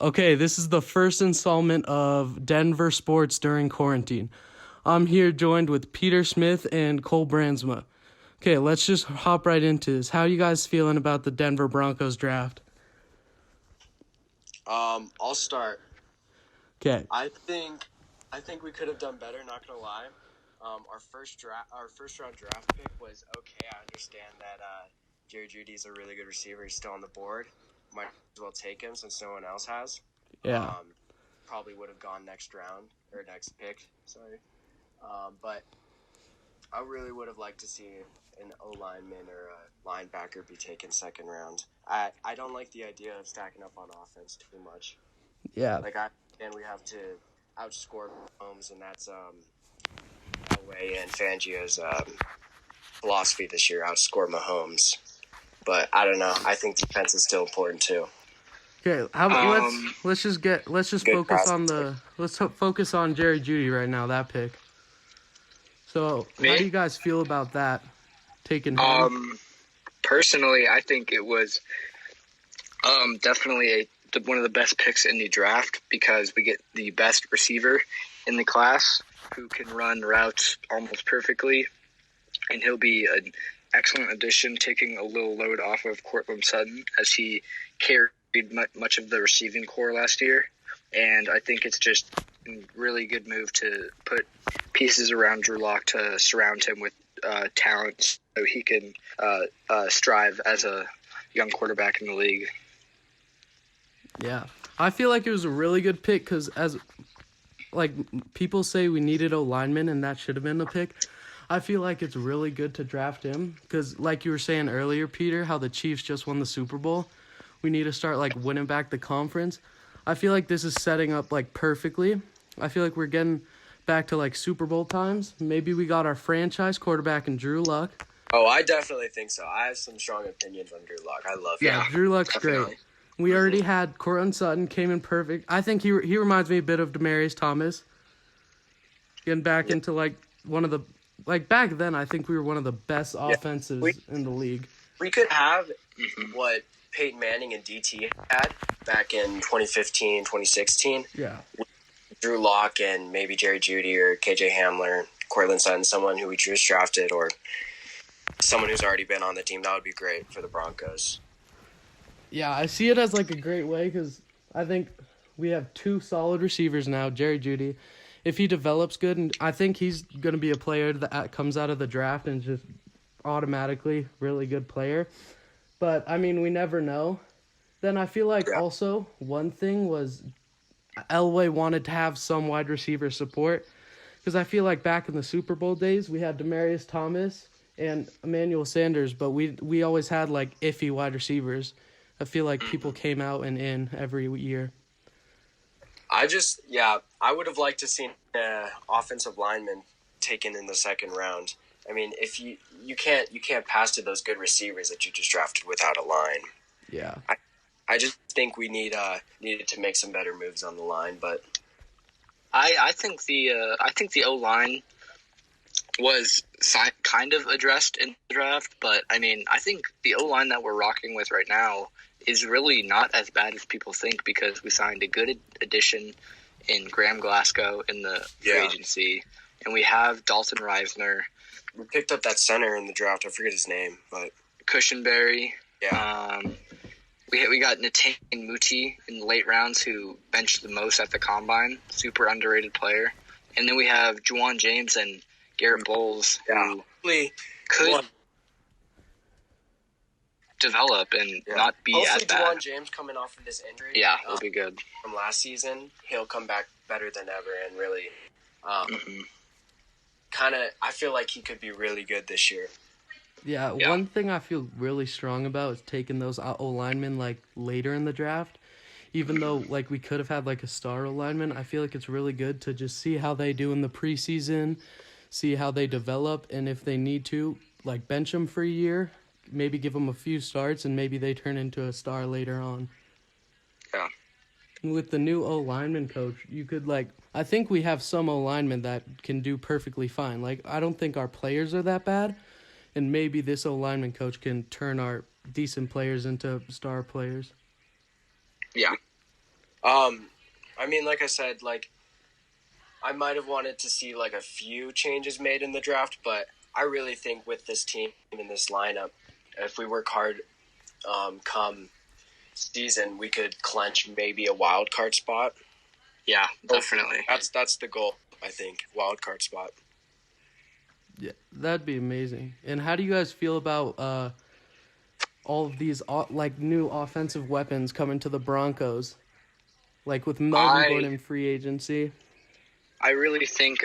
Okay, this is the first installment of Denver Sports During Quarantine. I'm here joined with Peter Smith and Cole Brandsma. Okay, let's just hop right into this. How you guys feeling about the Denver Broncos draft? I'll start. Okay. I think we could have done better. Not gonna lie. Our first round draft pick was okay. I understand that Jerry Judy's a really good receiver. He's still on the board. Might as well take him since no one else has. Yeah. Probably would have gone next round or next pick. Sorry. But I really would have liked to see an O lineman or a linebacker be taken second round. I don't like the idea of stacking up on offense too much. Yeah. We have to outscore Mahomes, and that's Elway and Fangio's philosophy this year: outscore Mahomes. But I don't know. I think defense is still important too. Okay. Let's just focus on Jerry Judy right now. That pick. So how do you guys feel about that? Taking him? Personally, I think it was definitely one of the best picks in the draft because we get the best receiver in the class who can run routes almost perfectly, and he'll be an excellent addition, taking a little load off of Cortland Sutton as he carried much of the receiving core last year. And I think it's just a really good move to put pieces around Drew Lock to surround him with talent so he can strive as a young quarterback in the league. Yeah. I feel like it was a really good pick because people say we needed a lineman and that should have been the pick. I feel like it's really good to draft him because like you were saying earlier, Peter, how the Chiefs just won the Super Bowl. We need to start winning back the conference. I feel like this is setting up perfectly. I feel like we're getting back to Super Bowl times. Maybe we got our franchise quarterback in Drew Luck. Oh, I definitely think so. I have some strong opinions on Drew Lock. I love him. Yeah, Drew Luck's definitely great. We already had Cortland Sutton, came in perfect. I think he reminds me a bit of Demaryius Thomas. Getting back into one of the back then, I think we were one of the best offenses in the league. We could have what Peyton Manning and DT had back in 2015, 2016. Yeah. Drew Lock and maybe Jerry Jeudy or KJ Hamler, Cortland Sutton, someone who we just drafted, or someone who's already been on the team. That would be great for the Broncos. Yeah, I see it as a great way because I think we have two solid receivers now, Jerry Jeudy. If he develops good, and I think he's going to be a player that comes out of the draft and just automatically really good player. But, I mean, we never know. Then I feel also one thing was Elway wanted to have some wide receiver support because I feel back in the Super Bowl days we had Demaryius Thomas and Emmanuel Sanders, but we always had iffy wide receivers. I feel people came out and in every year. I would have liked to see an offensive lineman taken in the second round. I mean, if you can't pass to those good receivers that you just drafted without a line. Yeah. I just think we needed to make some better moves on the line, but I think the O line was kind of addressed in the draft, but I mean, I think the O line that we're rocking with right now is really not as bad as people think because we signed a good addition in Graham Glasgow in the free agency, and we have Dalton Reisner. We picked up that center in the draft. I forget his name, but Cushenberry. Yeah. We got Nathan Muti in the late rounds who benched the most at the combine. Super underrated player. And then we have Juwan James and Garrett Bowles who could develop and not be as bad. Hopefully Juwan James coming off of this injury. Yeah, he'll be good. From last season, he'll come back better than ever and really I feel like he could be really good this year. Yeah, one thing I feel really strong about is taking those O-linemen later in the draft. Even though we could have had a star O-lineman, I feel it's really good to just see how they do in the preseason, see how they develop, and if they need to, bench them for a year, maybe give them a few starts, and maybe they turn into a star later on. Yeah. With the new O-lineman coach, you could I think we have some O-linemen that can do perfectly fine. I don't think our players are that bad. And maybe this O-lineman coach can turn our decent players into star players. Yeah. I mean, like I said, like I might have wanted to see like a few changes made in the draft, but I really think with this team and this lineup, if we work hard, come season, we could clinch maybe a wild card spot. Yeah, definitely. That's the goal, I think. Wild card spot. Yeah, that'd be amazing. And how do you guys feel about all of these like new offensive weapons coming to the Broncos? Like with Melvin Gordon free agency. I really think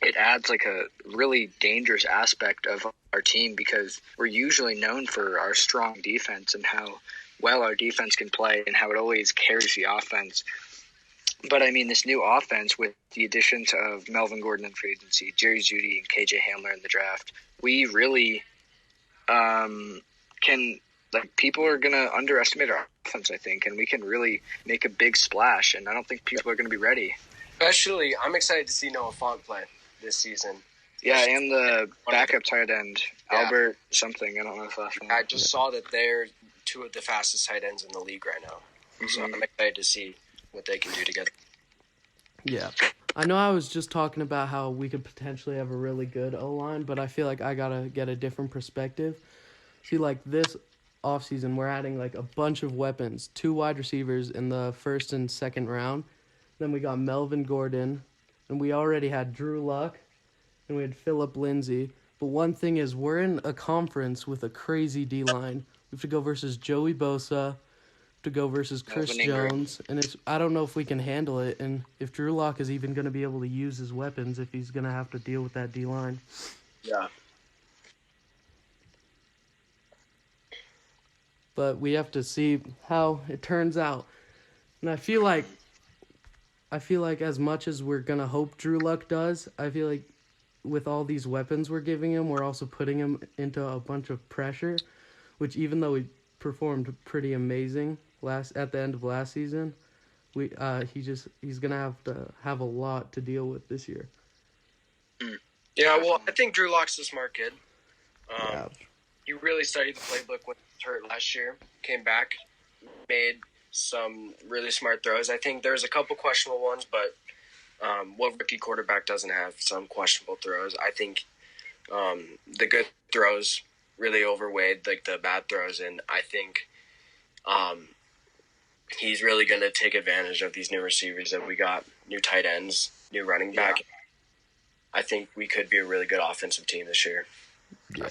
it adds like a really dangerous aspect of our team because we're usually known for our strong defense and how well our defense can play and how it always carries the offense. But I mean, this new offense with the additions of Melvin Gordon in free agency, Jerry Jeudy and KJ Hamler in the draft, we really can, like, people are going to underestimate our offense, I think, and we can really make a big splash, and I don't think people are going to be ready. Especially, I'm excited to see Noah Font play this season. Yeah, and the backup tight end, Albert something. I don't know if last name. I just saw that they're two of the fastest tight ends in the league right now. Mm-hmm. So I'm excited to see what they can do together. Yeah. I know I was just talking about how we could potentially have a really good O-line, but I feel like I got to get a different perspective. See, like this offseason, we're adding like a bunch of weapons, 2 wide receivers in the first and second round. Then we got Melvin Gordon, and we already had Drew Luck, and we had Phillip Lindsay. But one thing is, we're in a conference with a crazy D-line. We have to go versus Joey Bosa, to go versus Chris Jones, and I don't know if we can handle it, and if Drew Lock is even going to be able to use his weapons if he's going to have to deal with that D-line. Yeah. But we have to see how it turns out. And I feel like as much as we're going to hope Drew Luck does, I feel like with all these weapons we're giving him, we're also putting him into a bunch of pressure, which even though he performed pretty amazing at the end of last season, he's gonna have a lot to deal with this year. Yeah, well, I think Drew Lock's a smart kid. Yeah. He really studied the playbook when he was hurt last year. Came back, made some really smart throws. I think there's a couple questionable ones, but what rookie quarterback doesn't have some questionable throws? I think the good throws really overweighed like the bad throws, and I think he's really going to take advantage of these new receivers that we got, new tight ends, new running back. Yeah. I think we could be a really good offensive team this year. Yeah.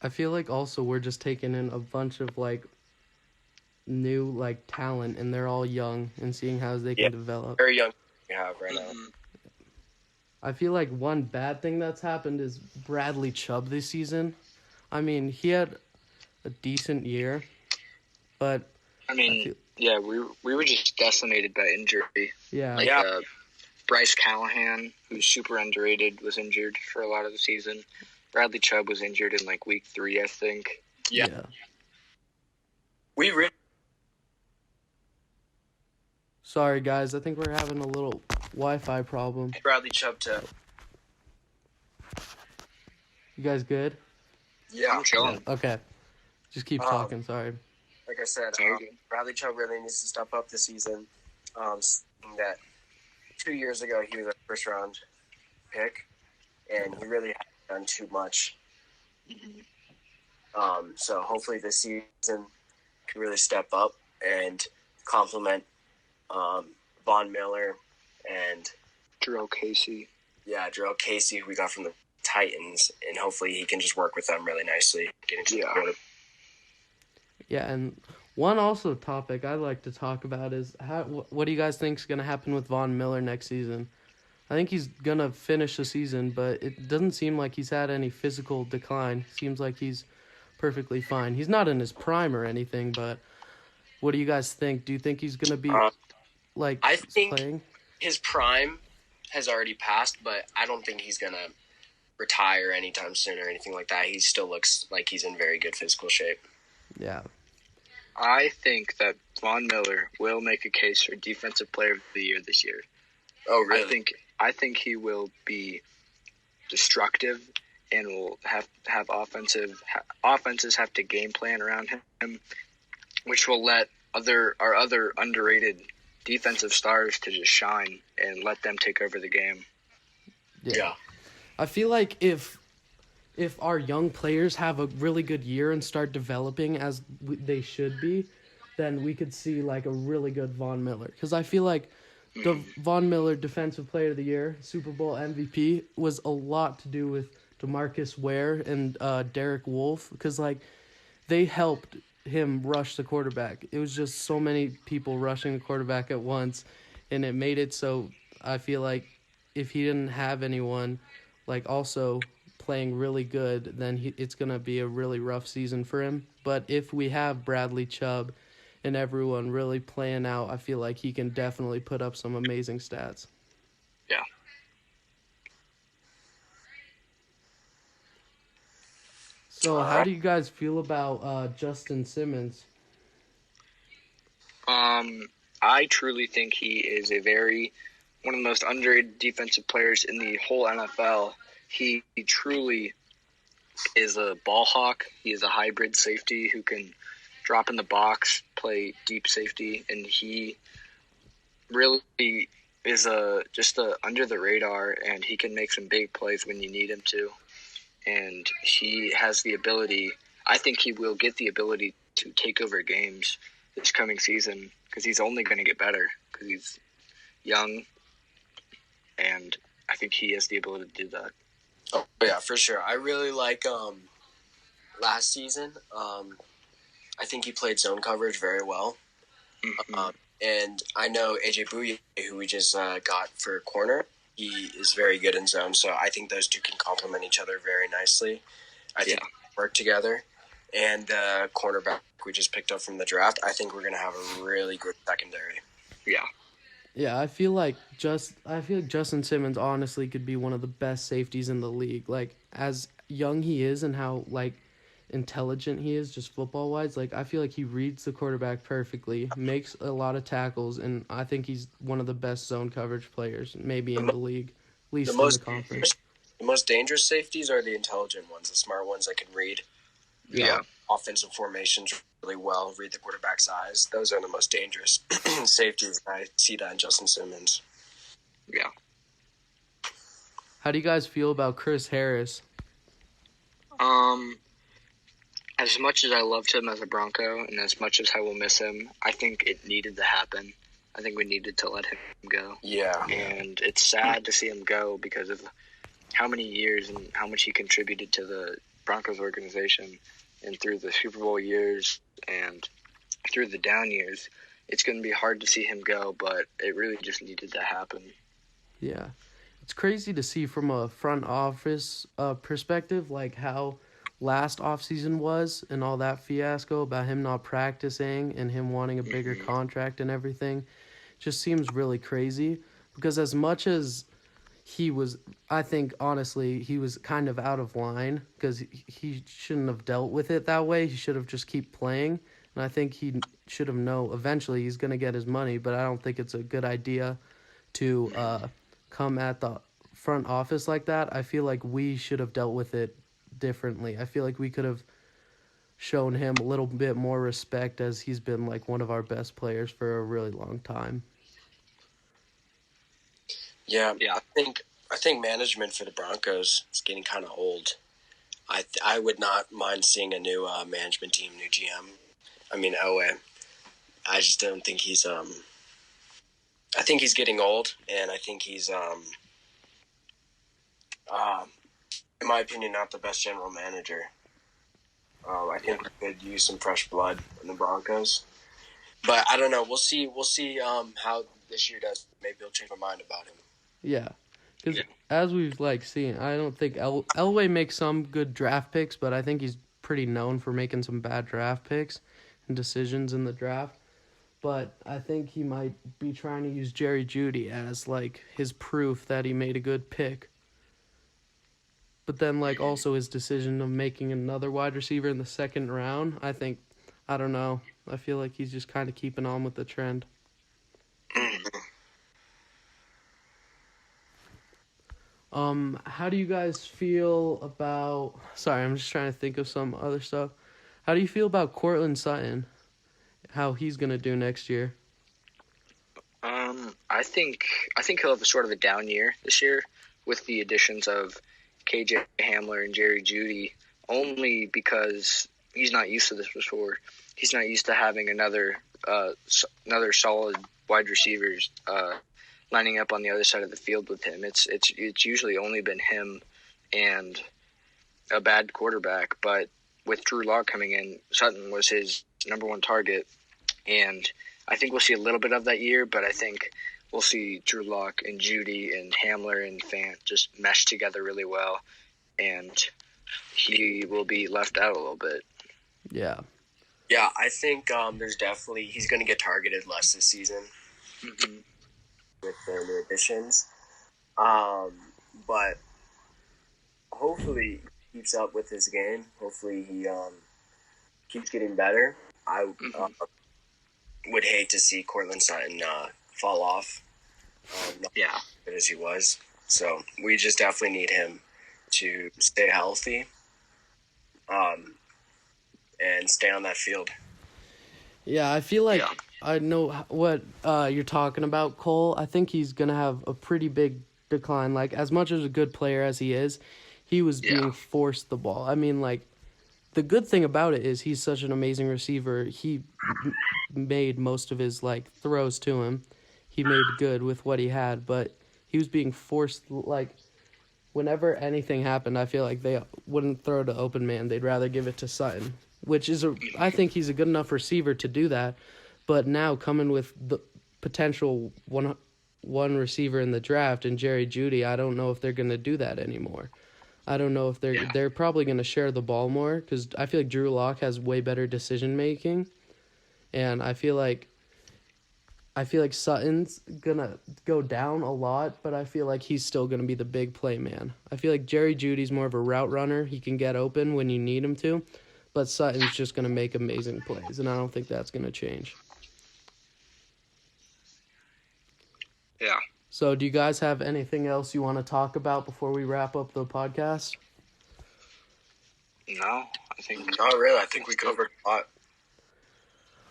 I feel like also we're just taking in a bunch of like new like talent, and they're all young, and seeing how they can develop. Very young we have right now. I feel like one bad thing that's happened is Bradley Chubb this season. I mean, he had a decent year, but I mean, we were just decimated by injury. Yeah. Bryce Callahan, who's super underrated, was injured for a lot of the season. Bradley Chubb was injured in like week 3, I think. Yeah. Sorry, guys. I think we're having a little Wi-Fi problem. Bradley Chubb too. You guys good? Yeah, I'm chilling. Okay. Just keep talking. Sorry. Like I said, Bradley Chubb really needs to step up this season. That 2 years ago he was a first-round pick, and he really hasn't done too much. So hopefully this season can really step up and complement Von Miller and Jarrell Casey. Yeah, Jarrell Casey, who we got from the Titans, and hopefully he can just work with them really nicely. Yeah, and one also topic I'd like to talk about is what do you guys think is going to happen with Von Miller next season? I think he's going to finish the season, but it doesn't seem like he's had any physical decline. Seems like he's perfectly fine. He's not in his prime or anything, but what do you guys think? Do you think he's going to be I think playing? His prime has already passed, but I don't think he's going to retire anytime soon or anything like that. He still looks like he's in very good physical shape. Yeah. I think that Von Miller will make a case for Defensive Player of the Year this year. Oh, really? I think he will be destructive and will have offenses have to game plan around him. which will let our other underrated defensive stars to just shine and let them take over the game. Yeah. I feel like if our young players have a really good year and start developing as they should be, then we could see like a really good Von Miller. Because I feel like the Von Miller Defensive Player of the Year, Super Bowl MVP, was a lot to do with DeMarcus Ware and Derek Wolfe. Because like they helped him rush the quarterback. It was just so many people rushing the quarterback at once, and it made it so I feel like if he didn't have anyone like also playing really good, then it's going to be a really rough season for him. But if we have Bradley Chubb and everyone really playing out, I feel like he can definitely put up some amazing stats. Yeah. So how do you guys feel about Justin Simmons? I truly think he is one of the most underrated defensive players in the whole NFL. He truly is a ball hawk. He is a hybrid safety who can drop in the box, play deep safety, and he really is just under the radar, and he can make some big plays when you need him to. And he has the ability, I think he will get the ability to take over games this coming season because he's only going to get better because he's young, and I think he has the ability to do that. Oh, yeah, for sure. I really like last season. I think he played zone coverage very well. Mm-hmm. And I know AJ Bouye, who we just got for corner, he is very good in zone. So I think those two can complement each other very nicely. I think they work together. And cornerback we just picked up from the draft, I think we're going to have a really good secondary. Yeah. Yeah, I feel like Justin Simmons honestly could be one of the best safeties in the league. Like as young he is and how like intelligent he is just football wise, like I feel like he reads the quarterback perfectly, makes a lot of tackles, and I think he's one of the best zone coverage players maybe in the league, at least in the conference. The most dangerous safeties are the intelligent ones, the smart ones that can read offensive formations really well, read the quarterback's eyes. Those are the most dangerous safeties. I see that in Justin Simmons. Yeah. How do you guys feel about Chris Harris? As much as I loved him as a Bronco and as much as I will miss him, I think it needed to happen. I think we needed to let him go. Yeah. And it's sad to see him go because of how many years and how much he contributed to the Broncos organization. And through the Super Bowl years and through the down years, it's going to be hard to see him go, but it really just needed to happen. Yeah. It's crazy to see from a front office perspective, like how last offseason was and all that fiasco about him not practicing and him wanting a bigger contract and everything. Just seems really crazy because as much as he was, I think, honestly, he was kind of out of line because he shouldn't have dealt with it that way. He should have just keep playing. And I think he should have known eventually he's going to get his money, but I don't think it's a good idea to come at the front office like that. I feel like we should have dealt with it differently. I feel like we could have shown him a little bit more respect as he's been like one of our best players for a really long time. Yeah. I think management for the Broncos is getting kind of old. I would not mind seeing a new management team, new GM. I mean, Elway. I just don't think he's I think he's getting old, and I think he's in my opinion, not the best general manager. I think we could use some fresh blood in the Broncos. But I don't know. We'll see how this year does. Maybe he'll change my mind about him. Yeah, because as we've seen, I don't think Elway makes some good draft picks, but I think he's pretty known for making some bad draft picks and decisions in the draft. But I think he might be trying to use Jerry Jeudy as his proof that he made a good pick. But then also his decision of making another wide receiver in the second round, I don't know. I feel like he's just kind of keeping on with the trend. How do you guys feel about... Sorry, I'm just trying to think of some other stuff. How do you feel about Cortland Sutton how he's gonna do next year? I think he'll have a sort of a down year this year with the additions of KJ Hamler and Jerry Jeudy, only because he's not used to this before. He's not used to having another solid wide receivers lining up on the other side of the field with him. It's usually only been him and a bad quarterback, but with Drew Lock coming in, Sutton was his number one target, and I think we'll see a little bit of that year, but I think we'll see Drew Lock and Jeudy and Hamler and Fant just mesh together really well, and he will be left out a little bit. Yeah. Yeah, I think he's going to get targeted less this season with their new additions. But hopefully he keeps up with his game. Hopefully he keeps getting better. I would hate to see Cortland Sutton fall off. Not as good as he was. So we just definitely need him to stay healthy and stay on that field. Yeah, I feel like I know what you're talking about, Cole. I think he's going to have a pretty big decline. Like, as much as a good player as he is, he was being forced the ball. I mean, like, the good thing about it is he's such an amazing receiver. He made most of his, like, throws to him. He made good with what he had, but he was being forced, like, whenever anything happened, I feel like they wouldn't throw to open man. They'd rather give it to Sutton, which is I think he's a good enough receiver to do that. But now coming with the potential one receiver in the draft and Jerry Jeudy, I don't know if they're going to do that anymore. I don't know if they're probably going to share the ball more, because I feel like Drew Lock has way better decision making, and I feel like Sutton's gonna go down a lot, but I feel like he's still gonna be the big play man. I feel like Jerry Judy's more of a route runner. He can get open when you need him to, but Sutton's just gonna make amazing plays, and I don't think that's gonna change. Yeah. So do you guys have anything else you want to talk about before we wrap up the podcast? No, I think not really. I think we covered a lot.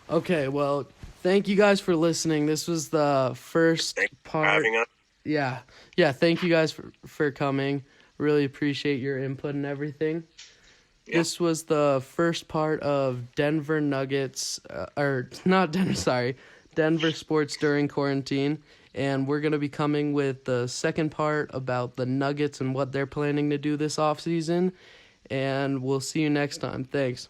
Okay, well, thank you guys for listening. This was the first part. For having us. Yeah. Thank you guys for coming. Really appreciate your input and everything. Yeah. This was the first part of Denver Nuggets, Denver Sports During Quarantine. And we're going to be coming with the second part about the Nuggets and what they're planning to do this offseason. And we'll see you next time. Thanks.